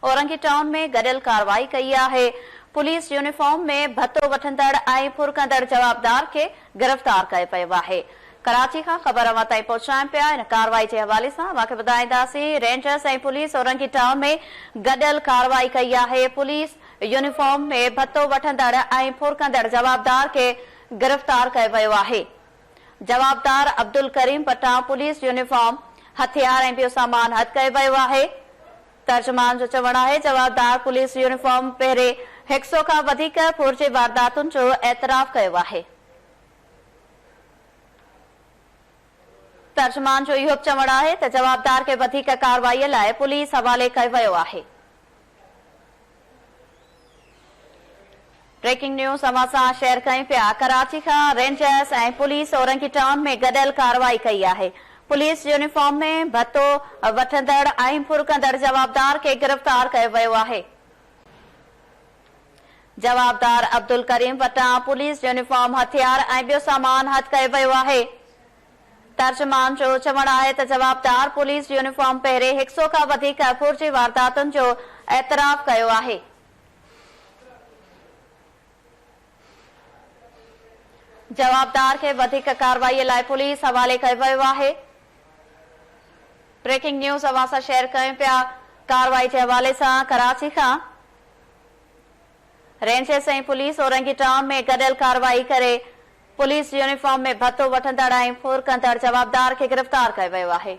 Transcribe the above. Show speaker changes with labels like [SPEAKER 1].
[SPEAKER 1] Orangi town में गडियल कार्रवाई कई है। पुलिस यूनिफॉर्म में भत्तो वठंदड़ ऐं फुरकंदड़ जवाबदार के गिरफ्तार कयो पियो आहे। कराची खां ख़बर अवां ताईं पहुचायूं पिया। इन कार्रवाई के हवाले से अवांखे ॿुधाईंदासीं। रेंजर्स ऐं पुलिस औरंगी टाउन में गडियल कार्रवाई कई है। पुलिस यूनिफॉर्म में भत्तो वठंदड़ ऐं फुरकंदड़ जवाबदार के गिरफ्तार कयो पियो आहे। जवाबदार अब्दुल करीम पटां पुलिस यूनिफॉर्म, हथियार ऐं ॿियो सामान हथ कयो पियो आहे। तर्जुमान जो चवणु आहे जवाबदार पुलिस यूनिफॉर्म पहिरें 100 खां वधीक फौजी वारदातुनि जो एतराफ़ कयो आहे। तर्जुमान जो इहो चवणु आहे त जवाबदार खे वधीक कार्रवाईअ लाइ पुलिस हवाले कयो वियो आहे। ब्रेकिंग न्यूज़ अवां सां शेयर कयूं पिया। कराची खां रेंजर्स ऐं पुलिस औरंगी टाउन में गडियल कार्रवाई कई आहे। पुलिस यूनिफॉर्म में भत्तो वठंदड़ ऐं फुरकंदड़ जवाबदार के गिरफ्तार कयो वियो आहे। जवाबदार अब्दुल करीम वटां पुलिस यूनिफॉर्म, हथियार ऐं ॿियो सामान हथ कयो वियो आहे। तर्जुमान जो चवणु आहे त जवाबदार पुलिस यूनिफॉर्म पहिरें 100 खां वधीक फौजी वारदातुनि जो एतराफ़ कयो आहे। जवाबदार के वधीक कार्रवाई लाइ पुलिस हवाले कयो वियो आहे। ब्रेकिंग न्यूज़ अवां सां शेयर कयूं पिया। कार्रवाई के हवाले सां कराची खां रेंजर्स ऐं पुलिस औरंगी टाउन में गडियल कार्रवाई करे पुलिस यूनिफॉर्म में भत्तो वठंदड़ ऐं फुरकंदड़ जवाबदार के गिरफ्तार कयो वियो आहे।